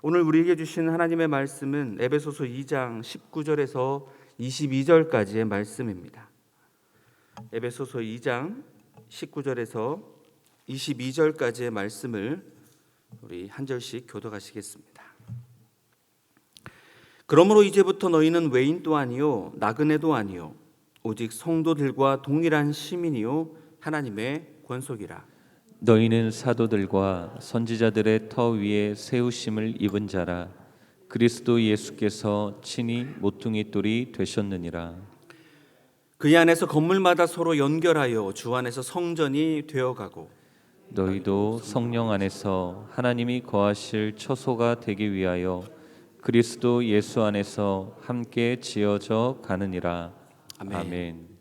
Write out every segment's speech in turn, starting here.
오늘 우리에게 주신 하나님의 말씀은 에베소서 2장 19절에서 22절까지의 말씀입니다. 에베소서 2장 19절에서 22절까지의 말씀을 우리 한 절씩 교독하시겠습니다. 그러므로 이제부터 너희는 외인도 아니요 나그네도 아니요 오직 성도들과 동일한 시민이요 하나님의 권속이라. 너희는 사도들과 선지자들의 터 위에 세우심을 입은 자라. 그리스도 예수께서 친히 모퉁이 돌이 되셨느니라. 그 안에서 건물마다 서로 연결하여 주 안에서 성전이 되어가고 너희도 성령 안에서 하나님이 거하실 처소가 되기 위하여 그리스도 예수 안에서 함께 지어져 가느니라. 아멘.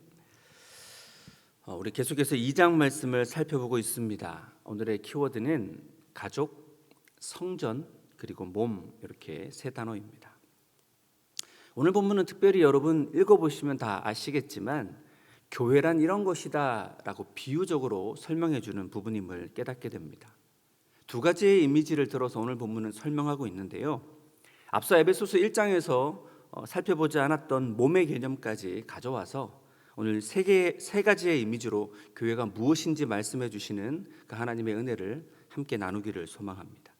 우리 계속해서 2장 말씀을 살펴보고 있습니다. 오늘의 키워드는 가족, 성전, 그리고 몸, 이렇게 세 단어입니다. 오늘 본문은 특별히 여러분 읽어보시면 다 아시겠지만 교회란 이런 것이다 라고 비유적으로 설명해 주는 부분임을 깨닫게 됩니다. 두 가지의 이미지를 들어서 오늘 본문은 설명하고 있는데요. 앞서 에베소서 1장에서 살펴보지 않았던 몸의 개념까지 가져와서 오늘 세 가지의 이미지로 교회가 무엇인지 말씀해 주시는 그 하나님의 은혜를 함께 나누기를 소망합니다.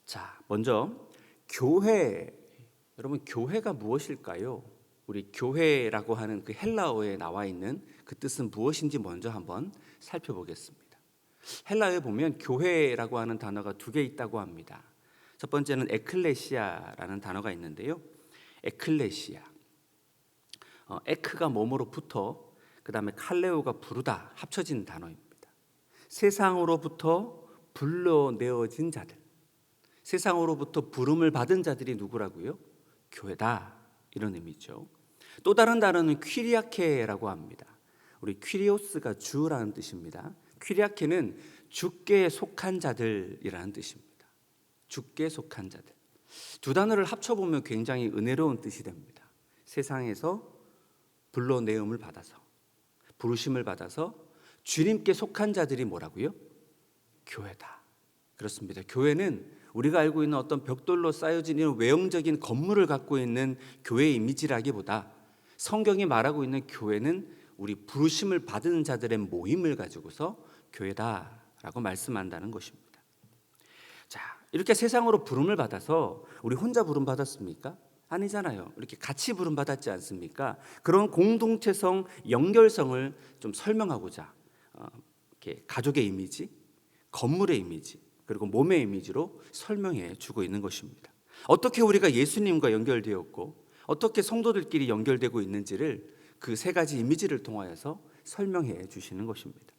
자, 먼저 교회, 여러분 교회가 무엇일까요? 우리 교회라고 하는 그 헬라어에 나와 있는 그 뜻은 무엇인지 먼저 한번 살펴보겠습니다. 헬라어에 보면 교회라고 하는 단어가 두 개 있다고 합니다. 첫 번째는 에클레시아라는 단어가 있는데요. 에클레시아. 에크가 몸으로부터, 그 다음에 칼레오가 부르다 합쳐진 단어입니다. 세상으로부터 불러내어진 자들, 세상으로부터 부름을 받은 자들이 누구라고요? 교회다, 이런 의미죠. 또 다른 단어는 퀴리아케라고 합니다. 우리 퀴리오스가 주라는 뜻입니다. 퀴리아케는 주께 속한 자들이라는 뜻입니다. 주께 속한 자들. 두 단어를 합쳐보면 굉장히 은혜로운 뜻이 됩니다. 세상에서 불러내음을 받아서, 부르심을 받아서 주님께 속한 자들이 뭐라고요? 교회다. 그렇습니다. 교회는 우리가 알고 있는 어떤 벽돌로 쌓여진 이런 외형적인 건물을 갖고 있는 교회의 이미지라기보다 성경이 말하고 있는 교회는 우리 부르심을 받은 자들의 모임을 가지고서 교회다라고 말씀한다는 것입니다. 자, 이렇게 세상으로 부름을 받아서 우리 혼자 부름 받았습니까? 아니잖아요. 이렇게 같이 부름 받았지 않습니까? 그런 공동체성, 연결성을 좀 설명하고자 이렇게 가족의 이미지, 건물의 이미지, 그리고 몸의 이미지로 설명해 주고 있는 것입니다. 어떻게 우리가 예수님과 연결되었고 어떻게 성도들끼리 연결되고 있는지를 그 세 가지 이미지를 통하여서 설명해 주시는 것입니다.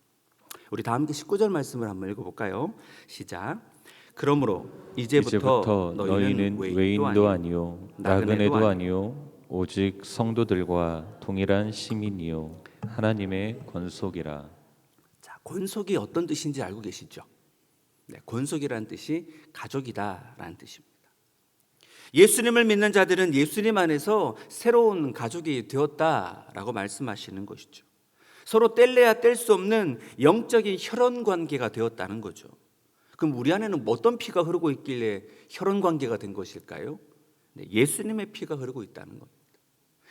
우리 다 함께 19절 말씀을 한번 읽어볼까요? 시작. 그러므로 이제부터 너희는 외인도 아니요 나그네도 아니요 오직 성도들과 동일한 시민이요 하나님의 권속이라. 자, 권속이 어떤 뜻인지 알고 계시죠? 네, 권속이라는 뜻이 가족이다라는 뜻입니다. 예수님을 믿는 자들은 예수님 안에서 새로운 가족이 되었다라고 말씀하시는 것이죠. 서로 뗄래야 뗄 수 없는 영적인 혈연 관계가 되었다는 거죠. 그럼 우리 안에는 어떤 피가 흐르고 있길래 혈연 관계가 된 것일까요? 네, 예수님의 피가 흐르고 있다는 겁니다.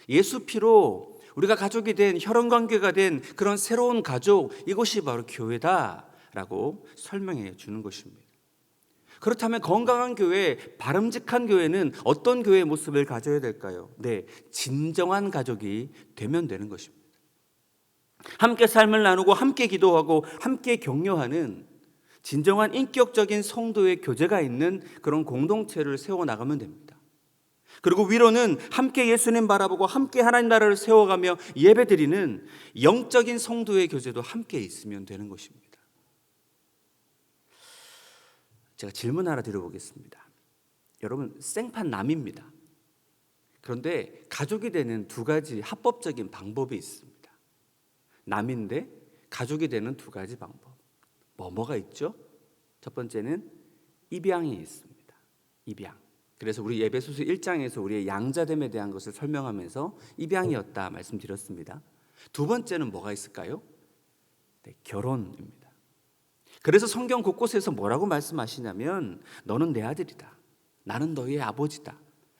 예수 피로 우리가 가족이 된, 혈연 관계가 된 그런 새로운 가족, 이것이 바로 교회다라고 설명해 주는 것입니다. 그렇다면 건강한 교회, 바람직한 교회는 어떤 교회의 모습을 가져야 될까요? 네, 진정한 가족이 되면 되는 것입니다. 함께 삶을 나누고 함께 기도하고 함께 격려하는 진정한 인격적인 성도의 교제가 있는 그런 공동체를 세워나가면 됩니다. 그리고 위로는 함께 예수님 바라보고 함께 하나님 나라를 세워가며 예배드리는 영적인 성도의 교제도 함께 있으면 되는 것입니다. 제가 질문 하나 드려보겠습니다. 여러분, 생판 남입니다. 그런데 가족이 되는 두 가지 합법적인 방법이 있습니다. 남인데 가족이 되는 두 가지 방법. 뭐가 있죠? 첫 번째는 입양이 있습니다. 입양. 그래서 우리 에베소서 1장에서 우리의 양자됨에 대한 것을 설명하면서 입양이었다 말씀드렸습니다. 두 번째는 뭐가 있을까요? 네, 결혼입니다. 그래서 성경 곳곳에서 뭐라고 말씀하시냐면 너는 내 아들이다, 나는 너희의 아버지다.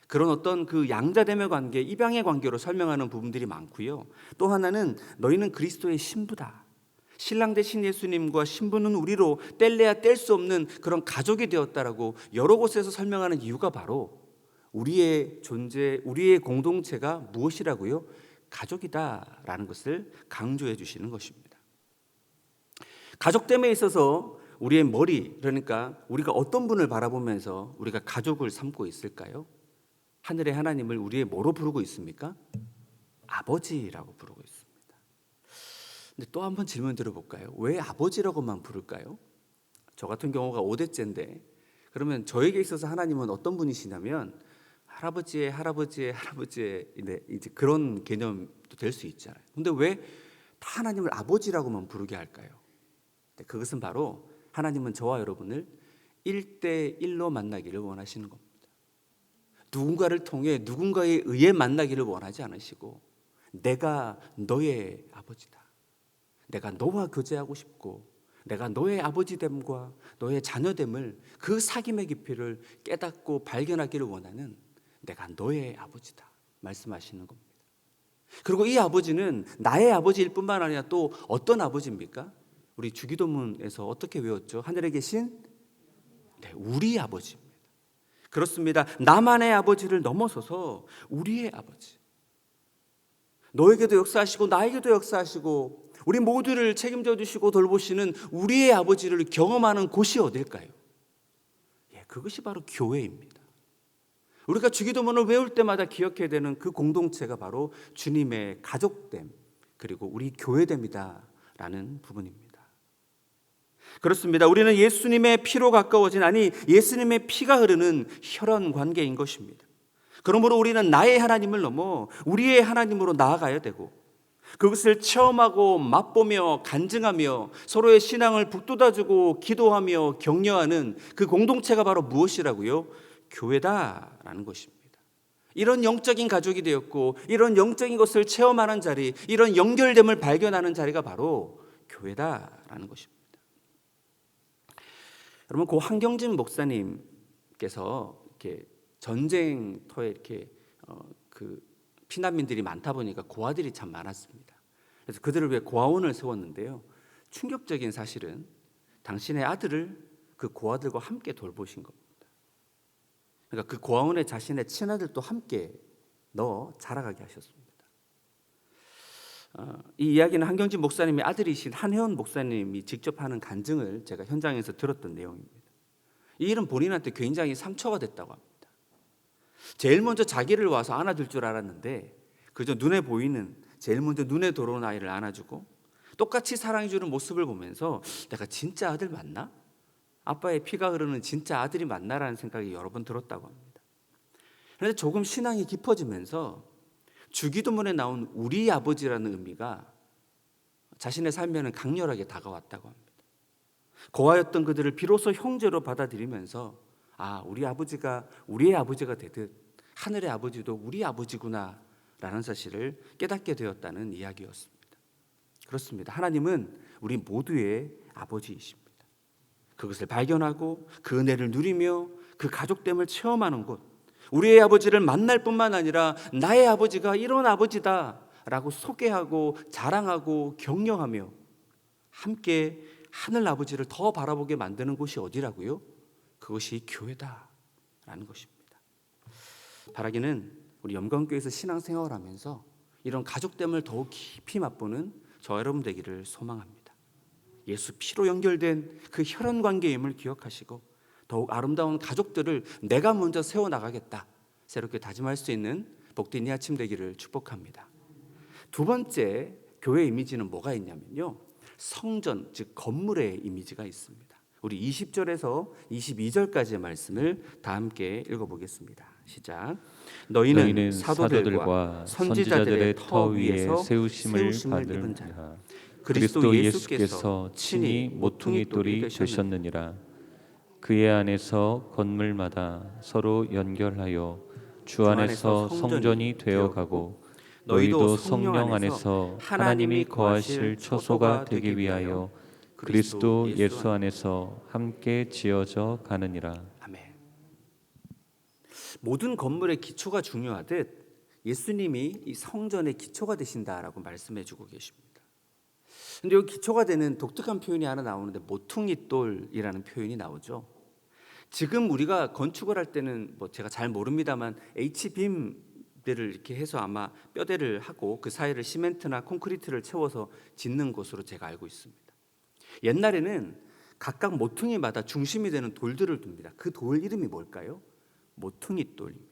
그런 어떤 그 양자대며 관계, 입양의 관계로 설명하는 부분들이 많고요. 또 하나는 너희는 그리스도의 신부다. 신랑 되신 예수님과 신부는 우리로 뗄래야 뗄 수 없는 그런 가족이 되었다라고 여러 곳에서 설명하는 이유가 바로 우리의 존재, 우리의 공동체가 무엇이라고요? 가족이다라는 것을 강조해 주시는 것입니다. 가족됨에 있어서 우리의 머리, 그러니까 우리가 어떤 분을 바라보면서 우리가 가족을 삼고 있을까요? 하늘의 하나님을 우리의 뭐로 부르고 있습니까? 아버지라고 부르고 있습니다. 근데 또 한 번 질문 드려볼까요? 왜 아버지라고만 부를까요? 저 같은 경우가 5대째인데 그러면 저에게 있어서 하나님은 어떤 분이시냐면 할아버지의 이제 그런 개념도 될 수 있잖아요. 근데 왜 다 하나님을 아버지라고만 부르게 할까요? 그것은 바로 하나님은 저와 여러분을 1대1로 만나기를 원하시는 겁니다. 누군가를 통해 누군가에 의해 만나기를 원하지 않으시고 내가 너의 아버지다. 내가 너와 교제하고 싶고 내가 너의 아버지됨과 너의 자녀됨을 그 사귐의 깊이를 깨닫고 발견하기를 원하는 내가 너의 아버지다 말씀하시는 겁니다. 그리고 이 아버지는 나의 아버지일 뿐만 아니라 또 어떤 아버지입니까? 우리 주기도문에서 어떻게 외웠죠? 하늘에 계신 우리 아버지입니다. 그렇습니다. 나만의 아버지를 넘어서서 우리의 아버지. 너에게도 역사하시고 나에게도 역사하시고 우리 모두를 책임져 주시고 돌보시는 우리의 아버지를 경험하는 곳이 어딜까요? 그것이 바로 교회입니다. 우리가 주기도문을 외울 때마다 기억해야 되는 그 공동체가 바로 주님의 가족됨 그리고 우리 교회됨이다라는 부분입니다. 그렇습니다. 우리는 예수님의 피로 가까워진 예수님의 피가 흐르는 혈연 관계인 것입니다. 그러므로 우리는 나의 하나님을 넘어 우리의 하나님으로 나아가야 되고 그것을 체험하고 맛보며 간증하며 서로의 신앙을 북돋아주고 기도하며 격려하는 그 공동체가 바로 무엇이라고요? 교회다라는 것입니다. 이런 영적인 가족이 되었고 이런 영적인 것을 체험하는 자리, 이런 연결됨을 발견하는 자리가 바로 교회다라는 것입니다. 여러분, 고 한경진 목사님께서 이렇게 전쟁터에 이렇게 그 피난민들이 많다 보니까 고아들이 참 많았습니다. 그래서 그들을 위해 고아원을 세웠는데요. 충격적인 사실은 당신의 아들을 그 고아들과 함께 돌보신 겁니다. 그러니까 그 고아원에 자신의 친아들도 함께 넣어 자라가게 하셨습니다. 이 이야기는 한경진 목사님의 아들이신 한혜원 목사님이 직접 하는 간증을 제가 현장에서 들었던 내용입니다. 이 일은 본인한테 굉장히 상처가 됐다고 합니다. 제일 먼저 자기를 와서 안아줄 줄 알았는데 그저 눈에 보이는 제일 먼저 눈에 들어온 아이를 안아주고 똑같이 사랑해주는 모습을 보면서 내가 진짜 아들 맞나? 아빠의 피가 흐르는 진짜 아들이 맞나라는 생각이 여러 번 들었다고 합니다. 그런데 조금 신앙이 깊어지면서 주기도문에 나온 우리 아버지라는 의미가 자신의 삶에는 강렬하게 다가왔다고 합니다. 고아였던 그들을 비로소 형제로 받아들이면서 우리 아버지가 우리의 아버지가 되듯 하늘의 아버지도 우리 아버지구나 라는 사실을 깨닫게 되었다는 이야기였습니다. 그렇습니다. 하나님은 우리 모두의 아버지이십니다. 그것을 발견하고 그 은혜를 누리며 그 가족됨을 체험하는 곳, 우리의 아버지를 만날 뿐만 아니라 나의 아버지가 이런 아버지다 라고 소개하고 자랑하고 격려하며 함께 하늘 아버지를 더 바라보게 만드는 곳이 어디라고요? 그것이 교회다라는 것입니다. 바라기는 우리 염건교회에서 신앙생활을 하면서 이런 가족됨을 더욱 깊이 맛보는 저 여러분 되기를 소망합니다. 예수 피로 연결된 그 혈연 관계임을 기억하시고 더욱 아름다운 가족들을 내가 먼저 세워나가겠다 새롭게 다짐할 수 있는 복된 이 아침 되기를 축복합니다. 두 번째 교회 이미지는 뭐가 있냐면요, 성전 즉 건물의 이미지가 있습니다. 우리 20절에서 22절까지의 말씀을 다 함께 읽어보겠습니다. 시작. 너희는 사도들과 선지자들의 터 위에서 세우심을 받은 자라. 그리스도 예수께서 친히 모퉁이 돌이 되셨느니라. 그의 안에서 건물마다 서로 연결하여 주 안에서 성전이 되어가고 너희도 성령 안에서 하나님이 거하실 처소가 되기 위하여 그리스도 예수 안에서 함께 지어져 가느니라. 아멘. 모든 건물의 기초가 중요하듯 예수님이 이 성전의 기초가 되신다라고 말씀해 주고 계십니다. 근데 여기 기초가 되는 독특한 표현이 하나 나오는데 모퉁이돌이라는 표현이 나오죠. 지금 우리가 건축을 할 때는 뭐 제가 잘 모릅니다만 H빔들을 이렇게 해서 아마 뼈대를 하고 그 사이를 시멘트나 콘크리트를 채워서 짓는 것으로 제가 알고 있습니다. 옛날에는 각각 모퉁이마다 중심이 되는 돌들을 둡니다. 그 돌 이름이 뭘까요? 모퉁이돌입니다.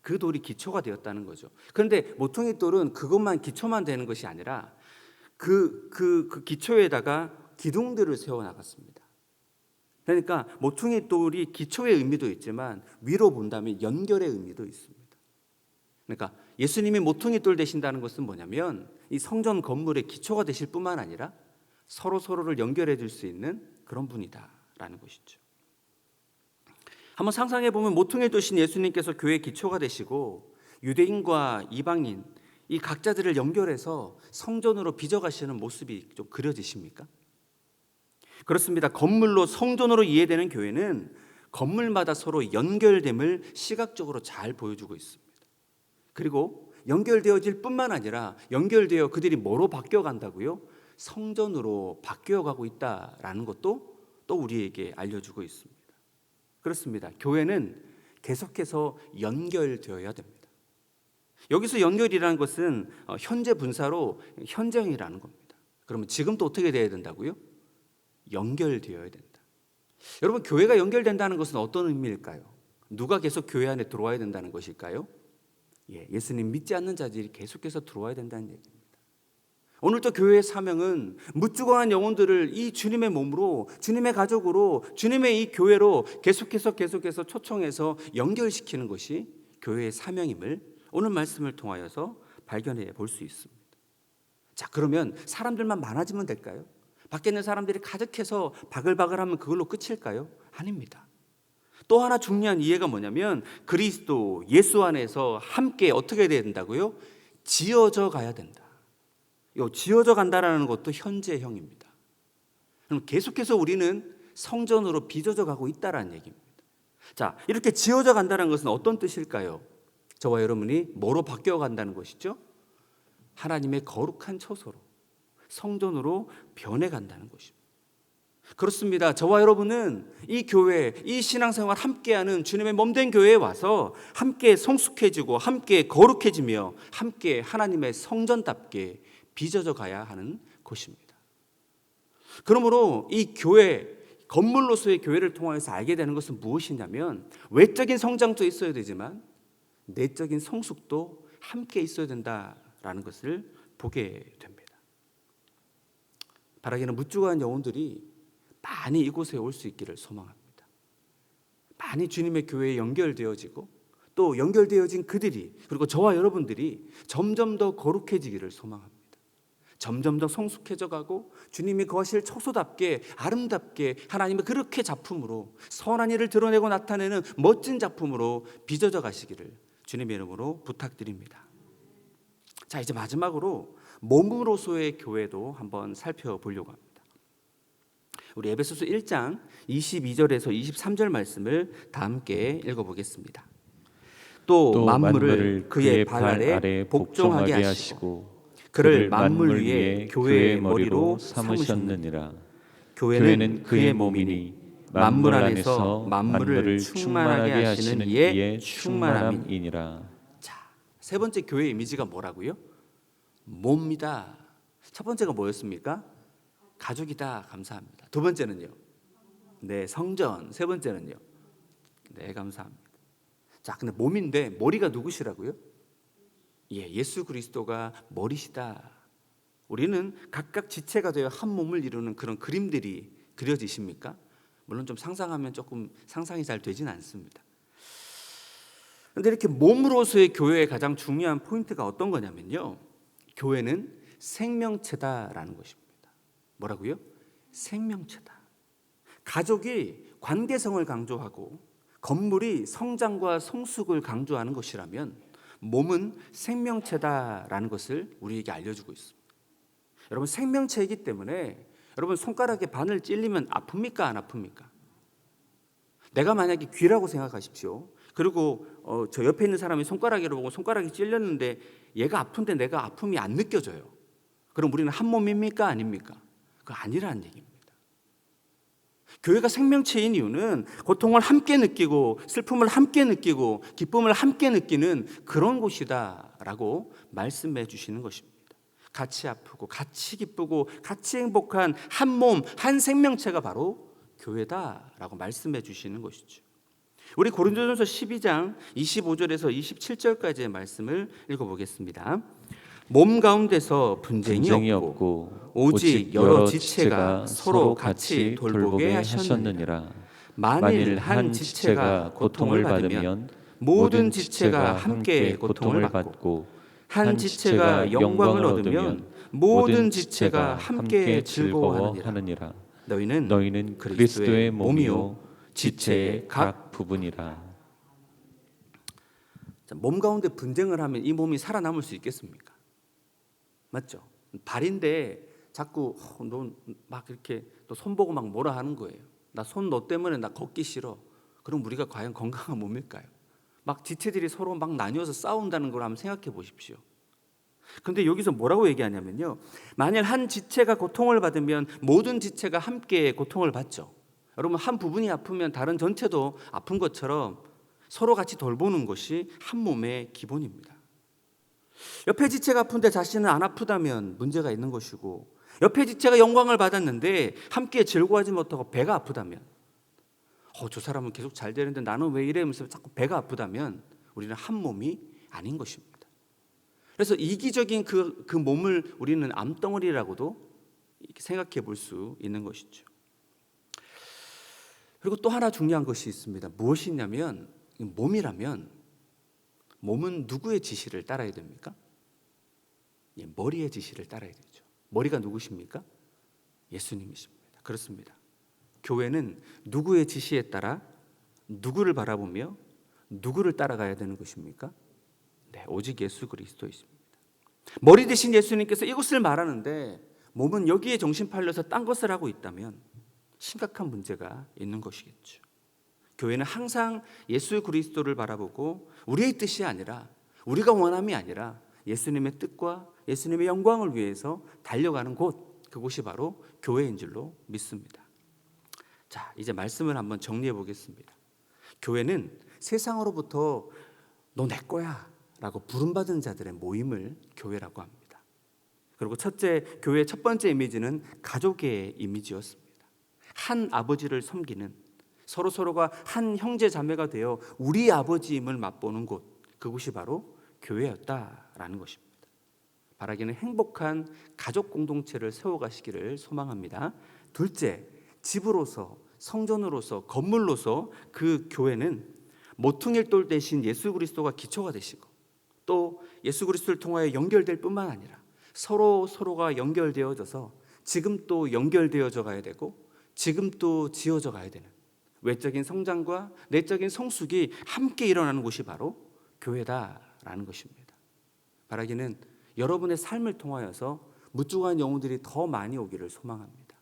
그 돌이 기초가 되었다는 거죠. 그런데 모퉁이돌은 그것만 기초만 되는 것이 아니라 그 기초에다가 기둥들을 세워 나갔습니다. 그러니까 모퉁이돌이 기초의 의미도 있지만 위로 본다면 연결의 의미도 있습니다. 그러니까 예수님이 모퉁이돌 되신다는 것은 뭐냐면 이 성전 건물의 기초가 되실 뿐만 아니라 서로를 연결해 줄 수 있는 그런 분이다라는 것이죠. 한번 상상해 보면 모퉁이 되신 예수님께서 교회의 기초가 되시고 유대인과 이방인 이 각자들을 연결해서 성전으로 빚어가시는 모습이 좀 그려지십니까? 그렇습니다. 건물로 성전으로 이해되는 교회는 건물마다 서로 연결됨을 시각적으로 잘 보여주고 있습니다. 그리고 연결되어질 뿐만 아니라 연결되어 그들이 뭐로 바뀌어 간다고요? 성전으로 바뀌어 가고 있다라는 것도 또 우리에게 알려주고 있습니다. 그렇습니다. 교회는 계속해서 연결되어야 됩니다. 여기서 연결이라는 것은 현재 분사로 현장이라는 겁니다. 그러면 지금 또 어떻게 되어야 된다고요? 연결되어야 된다. 여러분, 교회가 연결된다는 것은 어떤 의미일까요? 누가 계속 교회 안에 들어와야 된다는 것일까요? 예수님 믿지 않는 자들이 계속해서 들어와야 된다는 얘기입니다. 오늘도 교회의 사명은 무주거한 영혼들을 이 주님의 몸으로, 주님의 가족으로, 주님의 이 교회로 계속해서 초청해서 연결시키는 것이 교회의 사명임을 오늘 말씀을 통하여서 발견해 볼 수 있습니다. 자, 그러면 사람들만 많아지면 될까요? 밖에 있는 사람들이 가득해서 바글바글하면 그걸로 끝일까요? 아닙니다. 또 하나 중요한 이해가 뭐냐면 그리스도 예수 안에서 함께 어떻게 돼야 된다고요? 지어져 가야 된다. 지어져 간다라는 것도 현재형입니다. 그럼 계속해서 우리는 성전으로 빚어져 가고 있다라는 얘기입니다. 자, 이렇게 지어져 간다는 것은 어떤 뜻일까요? 저와 여러분이 뭐로 바뀌어 간다는 것이죠? 하나님의 거룩한 처소로, 성전으로 변해 간다는 것입니다. 그렇습니다. 저와 여러분은 이 교회, 이 신앙생활 함께하는 주님의 몸된 교회에 와서 함께 성숙해지고 함께 거룩해지며 함께 하나님의 성전답게 빚어져 가야 하는 곳입니다. 그러므로 이 교회, 건물로서의 교회를 통해서 알게 되는 것은 무엇이냐면 외적인 성장도 있어야 되지만 내적인 성숙도 함께 있어야 된다라는 것을 보게 됩니다. 바라기는 무주거한 영혼들이 많이 이곳에 올 수 있기를 소망합니다. 많이 주님의 교회에 연결되어지고 또 연결되어진 그들이, 그리고 저와 여러분들이 점점 더 거룩해지기를 소망합니다. 점점 더 성숙해져 가고 주님이 거하실 처소답게 아름답게 하나님의 그렇게 작품으로 선한 일을 드러내고 나타내는 멋진 작품으로 빚어져 가시기를 주님의 이름으로 부탁드립니다. 자, 이제 마지막으로 몸으로서의 교회도 한번 살펴보려고 합니다. 우리 에베소서 1장 22절에서 23절 말씀을 다 함께 읽어보겠습니다. 또 만물을 그의 발 아래 복종하게 하시고 그를 만물 위에 교회의 머리로 삼으셨느니라. 교회는 그의 몸이니 만물 안에서 만물을 충만하게 하시는 이의 충만함이니라. 자, 세 번째 교회의 이미지가 뭐라고요? 몸이다. 첫 번째가 뭐였습니까? 가족이다. 감사합니다. 두 번째는요? 네, 성전. 세 번째는요? 네, 감사합니다. 자, 근데 몸인데 머리가 누구시라고요? 예수 그리스도가 머리시다. 우리는 각각 지체가 되어 한 몸을 이루는 그런 그림들이 그려지십니까? 물론 좀 상상하면 조금 상상이 잘 되진 않습니다. 그런데 이렇게 몸으로서의 교회의 가장 중요한 포인트가 어떤 거냐면요, 교회는 생명체다라는 것입니다. 뭐라고요? 생명체다. 가족이 관계성을 강조하고 건물이 성장과 성숙을 강조하는 것이라면 몸은 생명체다라는 것을 우리에게 알려주고 있습니다. 여러분, 생명체이기 때문에 여러분 손가락에 바늘 찔리면 아픕니까? 안 아픕니까? 내가 만약에 귀라고 생각하십시오. 그리고 저 옆에 있는 사람이 손가락으로 보고 손가락이 찔렸는데 얘가 아픈데 내가 아픔이 안 느껴져요. 그럼 우리는 한 몸입니까? 아닙니까? 그거 아니라는 얘기입니다. 교회가 생명체인 이유는 고통을 함께 느끼고 슬픔을 함께 느끼고 기쁨을 함께 느끼는 그런 곳이다라고 말씀해 주시는 것입니다. 같이 아프고 같이 기쁘고 같이 행복한 한 몸, 한 생명체가 바로 교회다라고 말씀해 주시는 것이죠. 우리 고린도전서 12장 25절에서 27절까지의 말씀을 읽어보겠습니다. 몸 가운데서 분쟁이 없고 오직 여러 지체가 서로 같이 돌보게 하셨느니라. 만일 한 지체가 고통을 받으면 모든 지체가 함께 고통을 받고 한 지체가 영광을 얻으면 모든 지체가 함께 즐거워하느니라. 너희는 그리스도의 몸이요 지체의 각 부분이라. 몸 가운데 분쟁을 하면 이 몸이 살아남을 수 있겠습니까? 맞죠? 발인데 자꾸 너 막 이렇게 또 손 보고 막 뭐라 하는 거예요. 나 손 너 때문에 나 걷기 싫어. 그럼 우리가 과연 건강한 몸일까요? 막 지체들이 서로 막 나뉘어서 싸운다는 걸 한번 생각해 보십시오. 근데 여기서 뭐라고 얘기하냐면요, 만일 한 지체가 고통을 받으면 모든 지체가 함께 고통을 받죠. 여러분, 한 부분이 아프면 다른 전체도 아픈 것처럼 서로 같이 돌보는 것이 한 몸의 기본입니다. 옆에 지체가 아픈데 자신은 안 아프다면 문제가 있는 것이고, 옆에 지체가 영광을 받았는데 함께 즐거워하지 못하고 배가 아프다면, 저 사람은 계속 잘 되는데 나는 왜 이래 하면서 자꾸 배가 아프다면 우리는 한 몸이 아닌 것입니다. 그래서 이기적인 그 몸을 우리는 암덩어리라고도 생각해 볼 수 있는 것이죠. 그리고 또 하나 중요한 것이 있습니다. 무엇이냐면, 몸이라면 몸은 누구의 지시를 따라야 됩니까? 머리의 지시를 따라야 되죠. 머리가 누구십니까? 예수님이십니다. 그렇습니다. 교회는 누구의 지시에 따라 누구를 바라보며 누구를 따라가야 되는 것입니까? 네, 오직 예수 그리스도이십니다. 머리 대신 예수님께서 이것을 말하는데 몸은 여기에 정신 팔려서 딴 것을 하고 있다면 심각한 문제가 있는 것이겠죠. 교회는 항상 예수 그리스도를 바라보고 우리의 뜻이 아니라, 우리가 원함이 아니라 예수님의 뜻과 예수님의 영광을 위해서 달려가는 곳, 그곳이 바로 교회인 줄로 믿습니다. 자, 이제 말씀을 한번 정리해 보겠습니다. 교회는 세상으로부터 너 내 거야 라고 부름받은 자들의 모임을 교회라고 합니다. 그리고 교회의 첫 번째 이미지는 가족의 이미지였습니다. 한 아버지를 섬기는, 서로가 한 형제 자매가 되어 우리 아버지임을 맛보는 곳, 그곳이 바로 교회였다라는 것입니다. 바라기는 행복한 가족 공동체를 세워가시기를 소망합니다. 둘째, 집으로서, 성전으로서, 건물로서 그 교회는 모퉁이돌 대신 예수 그리스도가 기초가 되시고, 또 예수 그리스도를 통하여 연결될 뿐만 아니라 서로가 연결되어져서 지금 또 연결되어져 가야 되고 지금 또 지어져 가야 되는 외적인 성장과 내적인 성숙이 함께 일어나는 곳이 바로 교회다라는 것입니다. 바라기는 여러분의 삶을 통하여서 무주한 영혼들이 더 많이 오기를 소망합니다.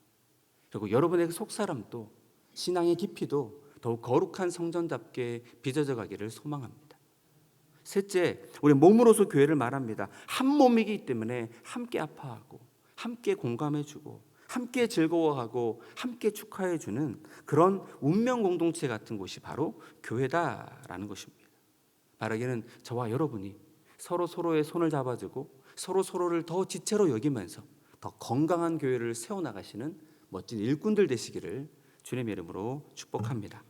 그리고 여러분의 속사람도, 신앙의 깊이도 더욱 거룩한 성전답게 빚어져 가기를 소망합니다. 셋째, 우리 몸으로서 교회를 말합니다. 한 몸이기 때문에 함께 아파하고 함께 공감해주고 함께 즐거워하고 함께 축하해주는 그런 운명 공동체 같은 곳이 바로 교회다라는 것입니다. 바라기는 저와 여러분이 서로의 손을 잡아주고 서로를 더 지체로 여기면서 더 건강한 교회를 세워나가시는 멋진 일꾼들 되시기를 주님의 이름으로 축복합니다.